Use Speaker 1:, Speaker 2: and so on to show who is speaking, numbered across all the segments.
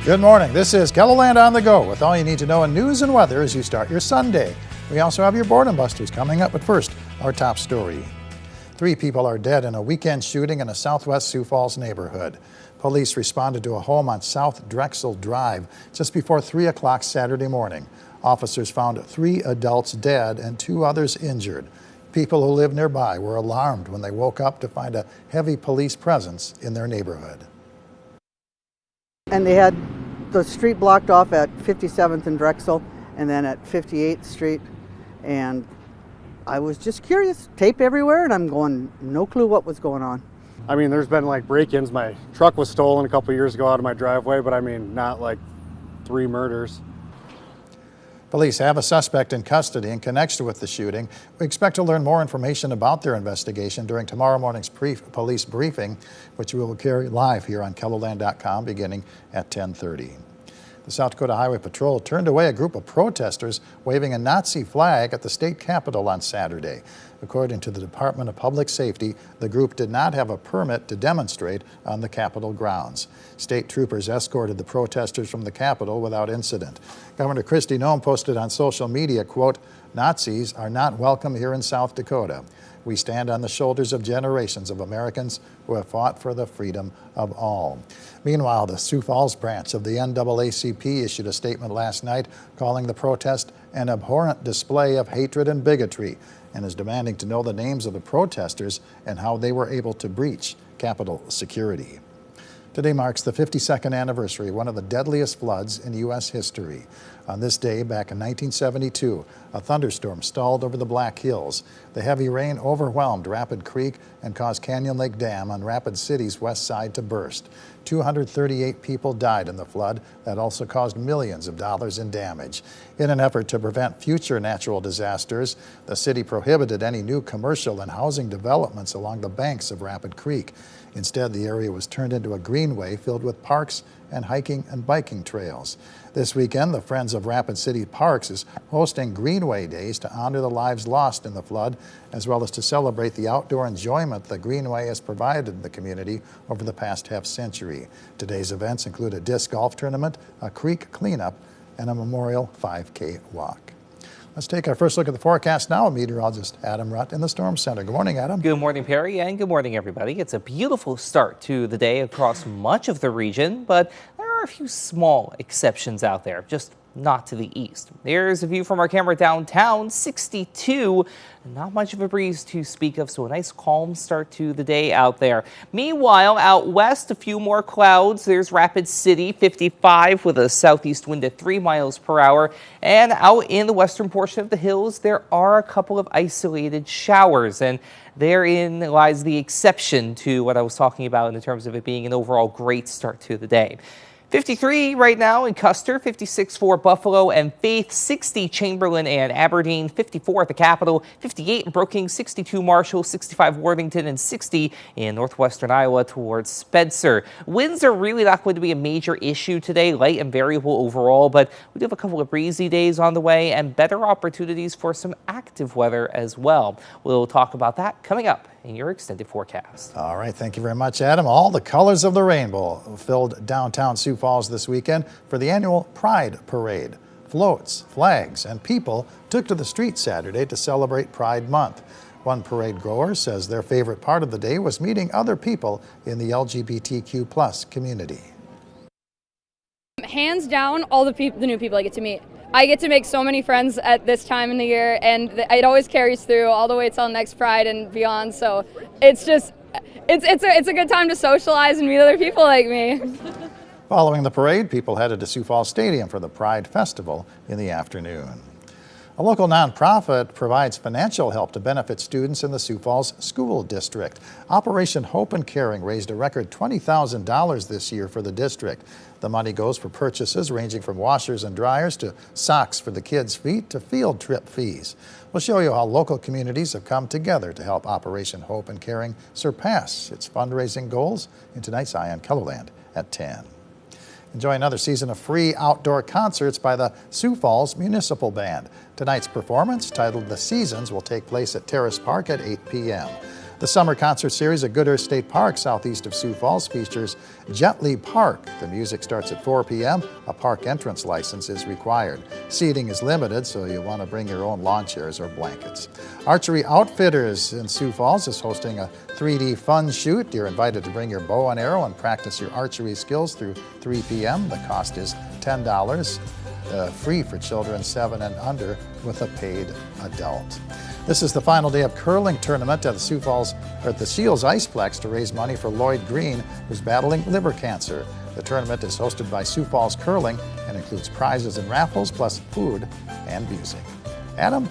Speaker 1: Good morning. This is KELOLAND On The Go with all you need to know in news and weather as you start your Sunday. We also have your boredom busters coming up, but first, our top story. 3 people are dead in a weekend shooting in a southwest Sioux Falls neighborhood. Police responded to a home on South Drexel Drive just before 3 o'clock Saturday morning. Officers found 3 adults dead and 2 others injured. People who lived nearby were alarmed when they woke up to find a heavy police presence in their neighborhood.
Speaker 2: And they had the street blocked off at 57th and Drexel and then at 58th Street. And I was just curious, tape everywhere, and I'm going, no clue what was going on.
Speaker 3: I mean, there's been like break-ins. My truck was stolen a couple years ago out of my driveway, but I mean, not like 3 murders.
Speaker 1: Police have a suspect in custody in connection with the shooting. We expect to learn more information about their investigation during tomorrow morning's police briefing, which we will carry live here on KELOLAND.com beginning at 10:30. The South Dakota Highway Patrol turned away a group of protesters waving a Nazi flag at the state capitol on Saturday. According to the Department of Public Safety, the group did not have a permit to demonstrate on the Capitol grounds. State troopers escorted the protesters from the Capitol without incident. Governor Kristi Noem posted on social media, quote, "Nazis are not welcome here in South Dakota. We stand on the shoulders of generations of Americans who have fought for the freedom of all." Meanwhile, the Sioux Falls branch of the NAACP issued a statement last night calling the protest an abhorrent display of hatred and bigotry and is demanding to know the names of the protesters and how they were able to breach Capitol security. Today marks the 52nd anniversary of one of the deadliest floods in U.S. history. On this day, back in 1972, a thunderstorm stalled over the Black Hills. The heavy rain overwhelmed Rapid Creek and caused Canyon Lake Dam on Rapid City's west side to burst. 238 people died in the flood that also caused millions of dollars in damage. In an effort to prevent future natural disasters, the city prohibited any new commercial and housing developments along the banks of Rapid Creek. Instead, the area was turned into a greenway filled with parks and hiking and biking trails. This weekend, the Friends of Rapid City Parks is hosting Greenway Days to honor the lives lost in the flood, as well as to celebrate the outdoor enjoyment the Greenway has provided the community over the past half-century. Today's events include a disc golf tournament, a creek cleanup, and a memorial 5K walk. Let's take our first look at the forecast now. Meteorologist Adam Rutt in the Storm Center. Good morning, Adam.
Speaker 4: Good morning, Perry, and good morning, everybody. It's a beautiful start to the day across much of the region, but there are a few small exceptions out there, just not to the east. There's a view from our camera downtown, 62. Not much of a breeze to speak of, so a nice calm start to the day out there. Meanwhile, out west, a few more clouds. There's Rapid City, 55 with a southeast wind at 3 miles per hour. And out in the western portion of the hills, there are a couple of isolated showers. And therein lies the exception to what I was talking about in terms of it being an overall great start to the day. 53 right now in Custer, 56 for Buffalo and Faith, 60 Chamberlain and Aberdeen, 54 at the Capitol, 58 in Brookings, 62 Marshall, 65 Worthington, and 60 in northwestern Iowa towards Spencer. Winds are really not going to be a major issue today, light and variable overall, but we do have a couple of breezy days on the way and better opportunities for some active weather as well. We'll talk about that coming up in your extended forecast.
Speaker 1: All right, thank you very much, Adam. All the colors of the rainbow filled downtown Sioux Falls this weekend for the annual Pride Parade. Floats, flags, and people took to the streets Saturday to celebrate Pride Month. One parade goer says their favorite part of the day was meeting other people in the LGBTQ+ community.
Speaker 5: Hands down, all the new people I get to meet. I get to make so many friends at this time in the year, and it always carries through all the way till next Pride and beyond. So it's just, it's a good time to socialize and meet other people like me.
Speaker 1: Following the parade, people headed to Sioux Falls Stadium for the Pride Festival in the afternoon. A local nonprofit provides financial help to benefit students in the Sioux Falls School District. Operation Hope and Caring raised a record $20,000 this year for the district. The money goes for purchases ranging from washers and dryers to socks for the kids' feet to field trip fees. We'll show you how local communities have come together to help Operation Hope and Caring surpass its fundraising goals in tonight's Eye on KELOLAND at 10. Enjoy another season of free outdoor concerts by the Sioux Falls Municipal Band. Tonight's performance, titled The Seasons, will take place at Terrace Park at 8 p.m. The summer concert series at Goodhurst State Park, southeast of Sioux Falls, features Jetley Park. The music starts at 4 p.m. A park entrance license is required. Seating is limited, so you want to bring your own lawn chairs or blankets. Archery Outfitters in Sioux Falls is hosting a 3D fun shoot. You're invited to bring your bow and arrow and practice your archery skills through 3 p.m. The cost is $10. Free for children 7 and under with a paid adult. This is the final day of curling tournament at the Sioux Falls or at the Shields Iceplex to raise money for Lloyd Green, who's battling liver cancer. The tournament is hosted by Sioux Falls Curling and includes prizes and raffles, plus food and music. Adam?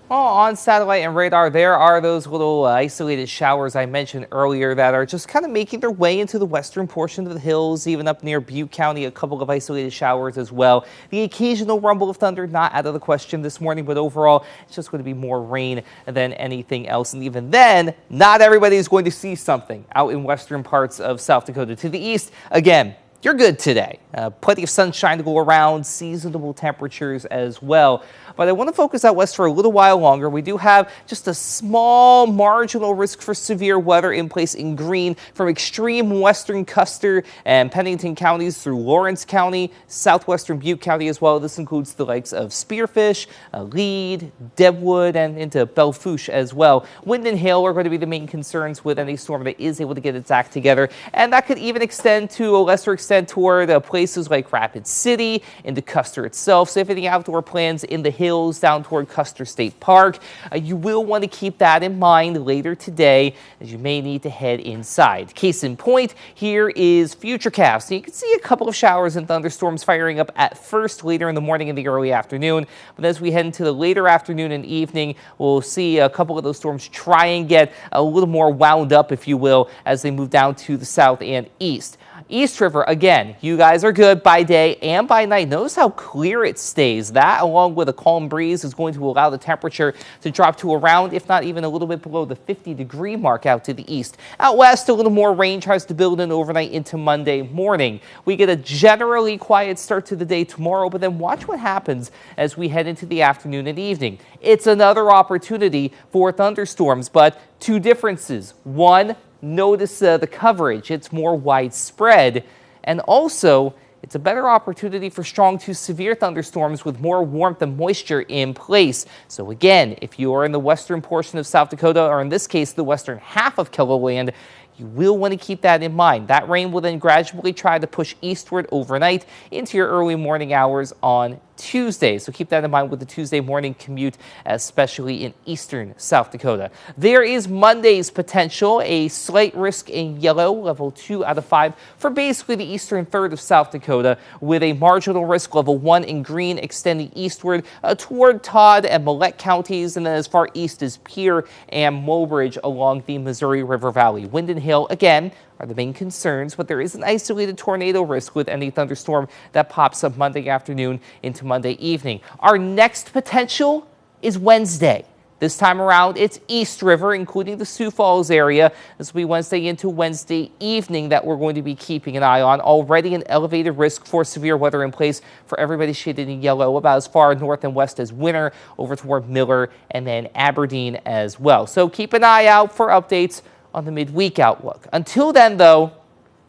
Speaker 4: Well, on satellite and radar, there are those little isolated showers I mentioned earlier that are just kind of making their way into the western portion of the hills, even up near Butte County, a couple of isolated showers as well. The occasional rumble of thunder not out of the question this morning, but overall, it's just going to be more rain than anything else. And even then, not everybody is going to see something out in western parts of South Dakota. To the east, again, you're good today. Plenty of sunshine to go around, seasonable temperatures as well. But I want to focus out west for a little while longer. We do have just a small marginal risk for severe weather in place in green from extreme western Custer and Pennington counties through Lawrence County, southwestern Butte County as well. This includes the likes of Spearfish, Lead, Deadwood, and into Belle Fourche as well. Wind and hail are going to be the main concerns with any storm that is able to get its act together. And that could even extend to a lesser extent toward places like Rapid City, into Custer itself. So if any outdoor plans in the hills down toward Custer State Park, you will want to keep that in mind later today, as you may need to head inside. Case in point, here is Futurecast. You can see a couple of showers and thunderstorms firing up at first later in the morning and the early afternoon. But as we head into the later afternoon and evening, we'll see a couple of those storms try and get a little more wound up, if you will, as they move down to the south and east. East River, again, you guys are good by day and by night. Notice how clear it stays. That, along with a calm breeze, is going to allow the temperature to drop to around, if not even a little bit below the 50-degree mark out to the east. Out west, a little more rain tries to build in overnight into Monday morning. We get a generally quiet start to the day tomorrow, but then watch what happens as we head into the afternoon and evening. It's another opportunity for thunderstorms, but two differences. One, notice the coverage. It's more widespread, and also it's a better opportunity for strong to severe thunderstorms with more warmth and moisture in place. So again, if you are in the western portion of South Dakota, or in this case the western half of KELOLAND, you will want to keep that in mind. That rain will then gradually try to push eastward overnight into your early morning hours on Tuesday. So keep that in mind with the Tuesday morning commute, especially in eastern South Dakota. There is Monday's potential, a slight risk in yellow, level 2 out of 5 for basically the eastern third of South Dakota, with a marginal risk level 1 in green extending eastward toward Todd and Millette counties, and then as far east as Pierre and Mobridge along the Missouri River Valley. Wind and hail, again, are the main concerns, but there is an isolated tornado risk with any thunderstorm that pops up Monday afternoon into Monday evening. Our next potential is Wednesday. This time around, it's East River, including the Sioux Falls area. This will be Wednesday into Wednesday evening that we're going to be keeping an eye on. Already an elevated risk for severe weather in place for everybody shaded in yellow, about as far north and west as Winter, over toward Miller, and then Aberdeen as well. So keep an eye out for updates on the midweek outlook. Until then, though,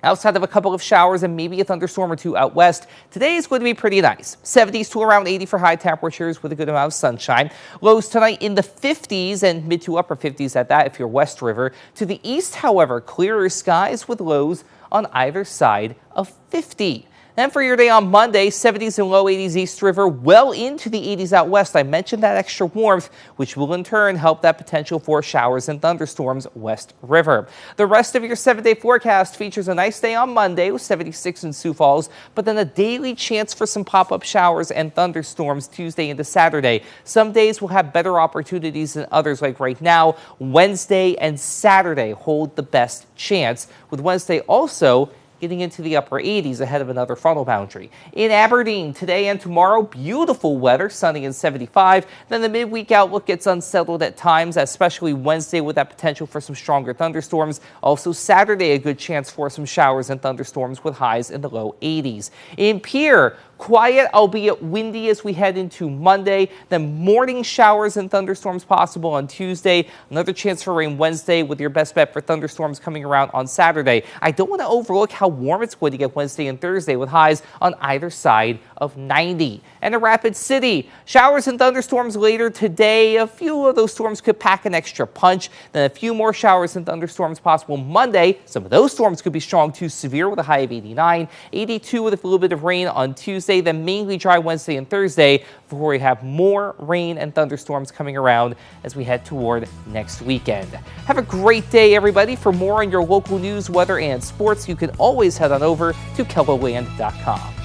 Speaker 4: outside of a couple of showers and maybe a thunderstorm or two out west, today is going to be pretty nice. 70s to around 80 for high temperatures with a good amount of sunshine. Lows tonight in the 50s and mid to upper 50s at that if you're West River. To the east, however, clearer skies with lows on either side of 50. Then for your day on Monday, 70s and low 80s East River, well into the 80s out west. I mentioned that extra warmth, which will in turn help that potential for showers and thunderstorms West River. The rest of your 7-day forecast features a nice day on Monday with 76 in Sioux Falls, but then a daily chance for some pop-up showers and thunderstorms Tuesday into Saturday. Some days will have better opportunities than others, like right now. Wednesday and Saturday hold the best chance, with Wednesday also getting into the upper 80s ahead of another frontal boundary. In Aberdeen, today and tomorrow, beautiful weather, sunny and 75. Then the midweek outlook gets unsettled at times, especially Wednesday with that potential for some stronger thunderstorms. Also Saturday, a good chance for some showers and thunderstorms with highs in the low 80s. In Pierre, quiet, albeit windy as we head into Monday. Then morning showers and thunderstorms possible on Tuesday. Another chance for rain Wednesday with your best bet for thunderstorms coming around on Saturday. I don't want to overlook how warm it's going to get Wednesday and Thursday with highs on either side of 90. And in Rapid City, showers and thunderstorms later today. A few of those storms could pack an extra punch. Then a few more showers and thunderstorms possible Monday. Some of those storms could be strong to severe with a high of 89, 82 with a little bit of rain on Tuesday, then mainly dry Wednesday and Thursday before we have more rain and thunderstorms coming around as we head toward next weekend. Have a great day, everybody. For more on your local news, weather, and sports, you can always head on over to KELOLAND.com.